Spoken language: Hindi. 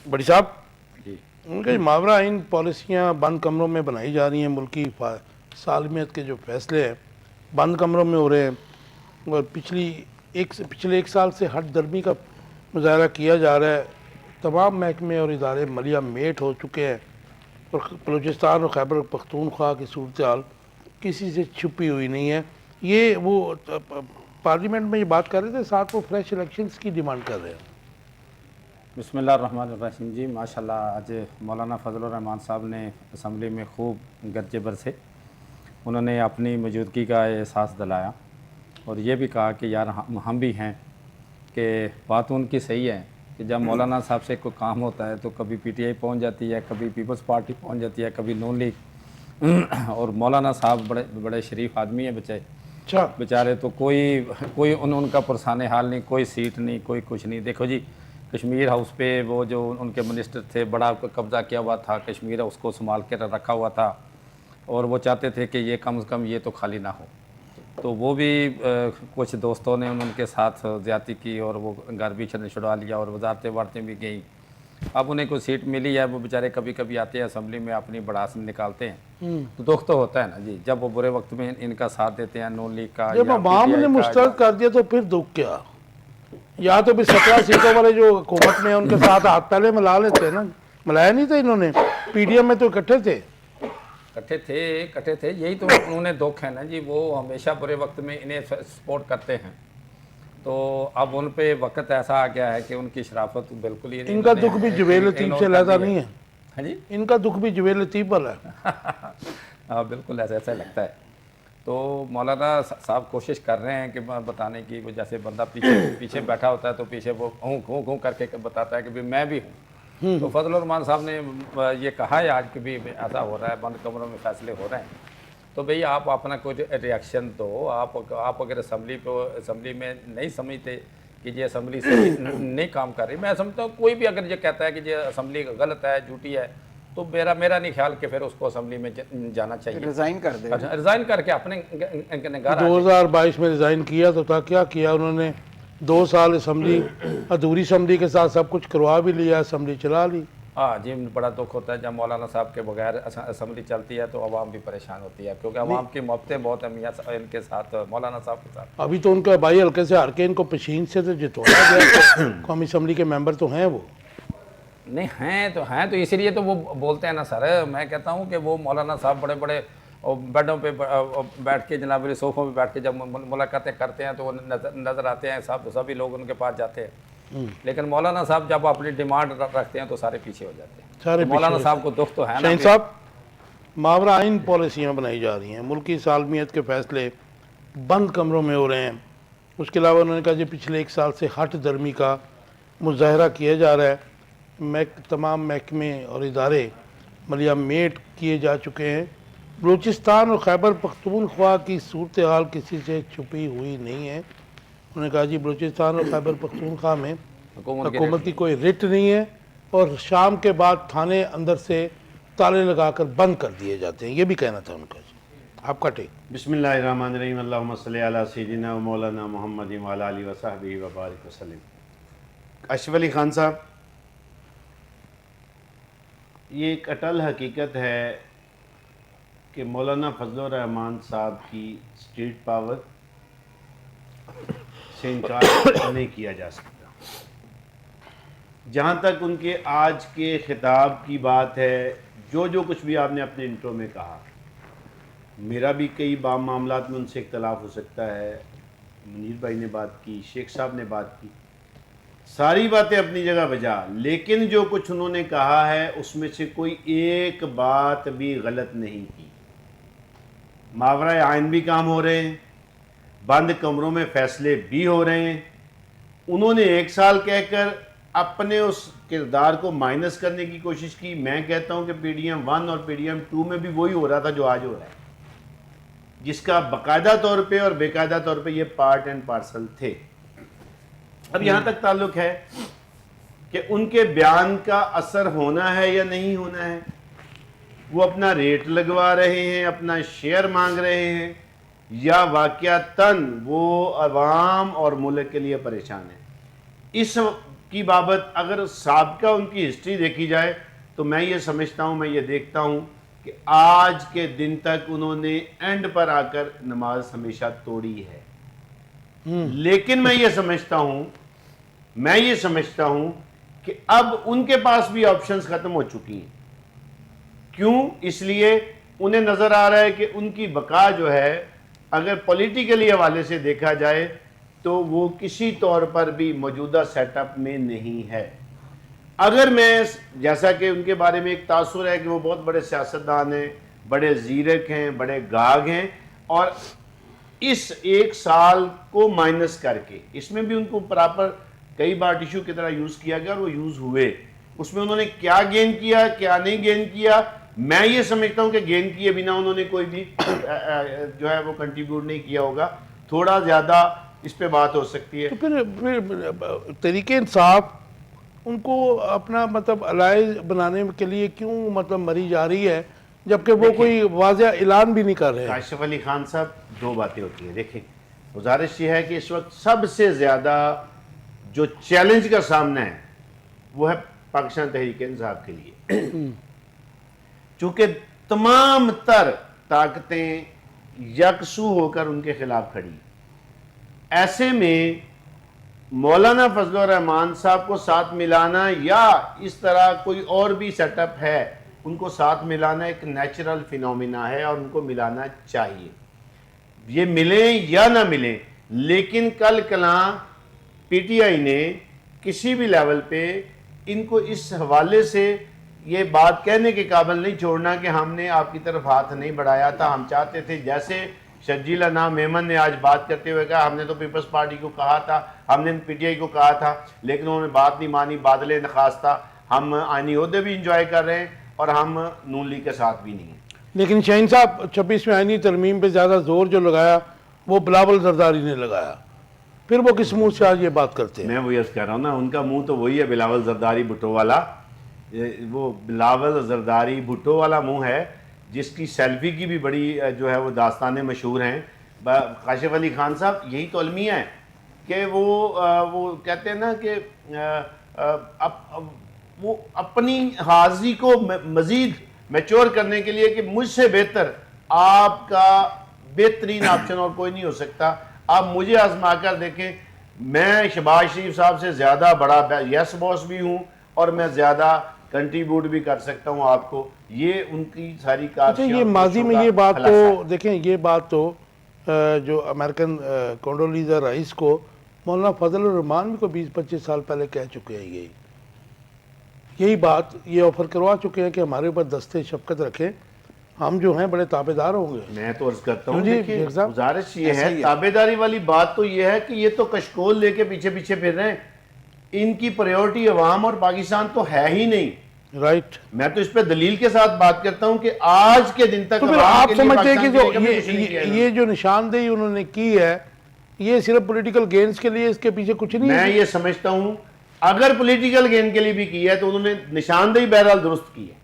बड़ी साहब, जी उनके मावरा इन पॉलिसियाँ बंद कमरों में बनाई जा रही हैं, मुल्की सालमियत के जो फैसले हैं बंद कमरों में हो रहे हैं, और पिछले एक साल से हट दर्मी का मुजाहरा किया जा रहा है। तमाम महकमे और इदारे मलिया मेट हो चुके हैं, और बलूचिस्तान और खैबर पख्तूनख्वा की सूरत हाल किसी से छुपी हुई नहीं है। ये वो पार्लियामेंट में ये बात कर रहे थे, साथ वो फ्रेश इलेक्शंस की डिमांड कर रहे हैं। बिस्मिल्लाहिर्रहमानिर्रहीम जी, माशाल्लाह आज मौलाना फजल रहमान साहब ने असम्बली में खूब गरजे बरसे। उन्होंने अपनी मौजूदगी का एहसास दिलाया और ये भी कहा कि यार हम भी हैं, कि बात उनकी सही है कि जब मौलाना साहब से कोई काम होता है तो कभी पीटीआई पहुंच जाती है, कभी पीपल्स पार्टी पहुंच जाती है, कभी नून लीग और मौलाना साहब बड़े बड़े शरीफ आदमी हैं अच्छा। बेचारे। तो कोई कोई उनका पुरसाने हाल नहीं, कोई सीट नहीं, कोई कुछ नहीं। देखो जी, कश्मीर हाउस पे वो जो उनके मिनिस्टर थे, बड़ा कब्ज़ा किया हुआ था कश्मीर हाउस को, संभाल के रखा हुआ था, और वो चाहते थे कि ये कम से कम ये तो खाली ना हो। तो वो भी कुछ दोस्तों ने उनके साथ ज़्यादती की और वो घर भी छुड़वा लिया और वजारतें वारतें भी गई। अब उन्हें कोई सीट मिली है, वो बेचारे कभी कभी आते हैं असम्बली में अपनी भड़ास निकालते हैं, तो दुख तो होता है ना जी, जब वो बुरे वक्त में इनका साथ देते हैं, नून लीग का जब या अवाम ने पीटीआई का मुस्तरद कर दिया तो फिर दुख क्या? या तो फिर 17 सीटों वाले जो हुकूमत में उनके साथ हाथ पहले मिला लेते हैं ना। मिलाया नहीं था इन्होंने, पीडीएम में तो इकट्ठे थे। इकट्ठे थे, यही तो उन्हें दुख है ना जी। वो हमेशा बुरे वक्त में इन्हें सपोर्ट करते हैं, तो अब उन पे वक्त ऐसा आ गया है कि उनकी शराफत बिल्कुल ही इनका दुख भी जुबैर लतीफ़ से लहदा नहीं है। हाँ जी। इनका दुख भी जुबैर लतीफ़ वाला है। हाँ बिल्कुल, ऐसा ऐसा लगता है। तो मौलाना साहब कोशिश कर रहे हैं कि बताने की, वो जैसे बंदा पीछे पीछे बैठा होता है तो पीछे वो घूँ घूँ करके बताता है कि भाई मैं भी हूँ। तो फजल रहमान साहब ने ये कहा है आज कि भी ऐसा हो रहा है, बंद कमरों में फैसले हो रहे हैं, तो भई आप अपना कोई रिएक्शन दो। आप अगर असम्बली में नहीं समझते कि ये असम्बली से नहीं काम कर रही, मैं समझता हूँ कोई भी अगर ये कहता है कि ये असम्बली गलत है, झूठी है, तो मेरा नहीं ख्याल कि फिर उसको असम्बली में जाना चाहिए, रिजाइन कर दे। अच्छा रिज़ाइन करके अपने घर आ जाए। 2022 में रिज़ाइन किया तो था, क्या किया उन्होंने? 2 साल असम्बली, अधूरी असम्बली के साथ सब कुछ करवा भी लिया, असम्बली चला ली। हाँ जी, बड़ा दुख होता है जब मौलाना साहब के बगैर असम्बली चलती है, तो अवाम भी परेशान होती है, क्योंकि अवाम की मोहब्बतें बहुत हैं मियाँ इनके साथ, मौलाना साहब के साथ। अभी तो उनका भाई हल्के से हार के इनको पशीन से तो जितवाया गया। कौमी असम्बली के मेंबर तो हैं वो। नहीं हैं तो इसीलिए तो वो बोलते हैं ना सर। मैं कहता हूँ कि वो मौलाना साहब बड़े बड़े बेडों पे बैठ के, जनाब सोफ़ों पे बैठ के जब मुलाकातें करते हैं तो वो नज़र आते हैं, सभी लोग उनके पास जाते हैं। लेकिन मौलाना साहब जब अपनी डिमांड रखते हैं तो सारे पीछे हो जाते हैं। सारे तो मौलाना पीछे साहब को दुख तो है ना। शाहीन साहब, मावरा इन पॉलिसियाँ बनाई जा रही हैं, मुल्की सालमियत के फैसले बंद कमरों में हो रहे हैं। उसके अलावा उन्होंने कहा कि पिछले एक साल से हट दर्मी का मुजाहरा किया जा रहा है। तमाम महकमे और इदारे मलिया मेट किए जा चुके हैं। बलूचिस्तान और खैबर पख्तूनख्वा की सूरत हाल किसी से छुपी हुई नहीं है। उन्होंने कहा जी, बलूचिस्तान और खैबर पख्तूनख्वा में हुकूमत की कोई रिट नहीं है, और शाम के बाद थाने अंदर से ताले लगाकर बंद कर दिए जाते हैं। ये भी कहना था उनका। जी, आपका टेक। बिस्मिल्लाहिर्रहमानिर्रहीम, अल्लाहुम्मा सल्ली अला सय्यिदिना व मौलाना मुहम्मद व अला आलिहि व सहबिहि व बारिक वसल्लम। अशरफ अली खान साहब, ये एक अटल हकीकत है कि मौलाना फजल रहमान साहब की स्टेट पावर से इनकार नहीं किया जा सकता। जहाँ तक उनके आज के खिताब की बात है, जो कुछ भी आपने अपने इंट्रो में कहा, मेरा भी कई मामलात में उनसे इख्तलाफ हो सकता है। मुनीर भाई ने बात की, शेख साहब ने बात की, सारी बातें अपनी जगह बजा, लेकिन जो कुछ उन्होंने कहा है उसमें से कोई एक बात भी गलत नहीं की। मावरा आइन भी काम हो रहे हैं, बंद कमरों में फैसले भी हो रहे हैं। उन्होंने एक साल कहकर अपने उस किरदार को माइनस करने की कोशिश की। मैं कहता हूं कि पीडीएम 1 और पीडीएम 2 में भी वही हो रहा था जो आज हो रहा है, जिसका बाकायदा तौर पे और बेकायदा तौर पे ये पार्ट एंड पार्सल थे। अब यहां तक ताल्लुक है कि उनके बयान का असर होना है या नहीं होना है। वो अपना रेट लगवा रहे हैं, अपना शेयर मांग रहे हैं, या वाकयातन वो अवाम और मुल्क के लिए परेशान है। इस की बाबत अगर साबका उनकी हिस्ट्री देखी जाए तो मैं ये समझता हूँ, मैं ये देखता हूँ कि आज के दिन तक उन्होंने एंड पर आकर नमाज हमेशा तोड़ी है। लेकिन मैं ये समझता हूं कि अब उनके पास भी ऑप्शंस खत्म हो चुकी हैं। क्यों? इसलिए उन्हें नजर आ रहा है कि उनकी बका जो है, अगर पॉलिटिकली हवाले से देखा जाए तो वो किसी तौर पर भी मौजूदा सेटअप में नहीं है। अगर मैं, जैसा कि उनके बारे में एक तासुर है कि वो बहुत बड़े सियासतदान हैं, बड़े जीरक हैं, बड़े गाग हैं, और इस एक साल को माइनस करके इसमें भी उनको प्रॉपर कई बार टिश्यू की तरह यूज किया गया और वो यूज हुए। उसमें उन्होंने क्या गेन किया, क्या नहीं गेन किया, मैं ये समझता हूं कि गेन किए बिना उन्होंने कोई भी जो है वो कंट्रीब्यूट नहीं किया होगा। थोड़ा ज्यादा इस पे बात हो सकती है। तो फिर तरीके इंसाफ उनको अपना मतलब अलाइज बनाने के लिए क्यों मतलब मरी जा रही है, जबकि वो कोई वाज़ेह ऐलान भी नहीं कर रहे हैं। काशिफ अली खान साहब, दो बातें होती हैं। देखिए, गुजारिश ये है कि इस वक्त सबसे ज़्यादा जो चैलेंज का सामना है वो है पाकिस्तान तहरीक इंसाफ के लिए। चूंकि तमाम तर ताकतें यकसू होकर उनके खिलाफ खड़ी, ऐसे में मौलाना फजलुर रहमान साहब को साथ मिलाना या इस तरह कोई और भी सेटअप है, उनको साथ मिलाना एक नेचुरल फिनोमिना है और उनको मिलाना चाहिए। ये मिले या ना मिले, लेकिन कल कला पीटीआई ने किसी भी लेवल पे इनको इस हवाले से ये बात कहने के काबिल नहीं छोड़ना कि हमने आपकी तरफ हाथ नहीं बढ़ाया था। हम चाहते थे, जैसे शर्जीला नाम मेमन ने आज बात करते हुए कहा, हमने तो पीपल्स पार्टी को कहा था, हमने पीटीआई को कहा था, लेकिन उन्होंने बात नहीं मानी, बादल नखास्ता, हम आईनी ओहदे भी इंजॉय कर रहे हैं और हम नून लीग के साथ भी नहीं हैं। लेकिन शाहीन साहब 26वें आईनी तरमीम पे ज़्यादा जोर जो लगाया वो बिलावल जरदारी ने लगाया, फिर वो किस मुंह से आज ये बात करते हैं? मैं वही अर्ज कर रहा हूँ ना, उनका मुंह तो वही है बिलावल जरदारी भुट्टो वाला। वो बिलावल जरदारी भुट्टो वाला मुंह है, जिसकी सेल्फी की भी बड़ी जो है वो दास्तानें मशहूर हैं। काशिफ अली खान साहब, यही तो अलमिया है कि वो कहते हैं ना कि वो अपनी हाजिरी को मज़ीद मैच्योर करने के लिए कि मुझसे बेहतर आपका बेहतरीन ऑप्शन और कोई नहीं हो सकता, आप मुझे आजमा कर देखें, मैं शहबाज शरीफ साहब से ज़्यादा बड़ा यस बॉस भी हूँ और मैं ज़्यादा कंट्रीब्यूट भी कर सकता हूँ आपको। ये उनकी सारी अच्छा, ये माजी में ये बात तो देखें, ये बात तो जो अमेरिकन कोंडोलीज़ा राइस को मौलाना फजलुर रहमान भी को 20-25 साल पहले कह चुके हैं। यही बात ये ऑफर करवा चुके हैं कि हमारे ऊपर दस्ते शफकत रखें, हम जो हैं बड़े ताबेदार होंगे। मैं तो अर्ज करता हूँ, जी, गुजारिश ये है, ताबेदारी वाली बात तो ये है कि ये तो कशकोल लेके पीछे पीछे फिर रहे हैं, इनकी प्रायोरिटी अवाम और पाकिस्तान तो है ही नहीं। राइट, मैं तो इस पे दलील के साथ बात करता हूं कि आज के दिन तक तो फिर आप समझते हैं कि जो ये जो निशानदेही उन्होंने की है, ये सिर्फ पॉलिटिकल गेन्स के लिए, इसके पीछे कुछ नहीं मैं है? ये समझता हूं अगर पॉलिटिकल गेन के लिए भी की है तो उन्होंने निशानदेही बहरहाल दुरुस्त की है।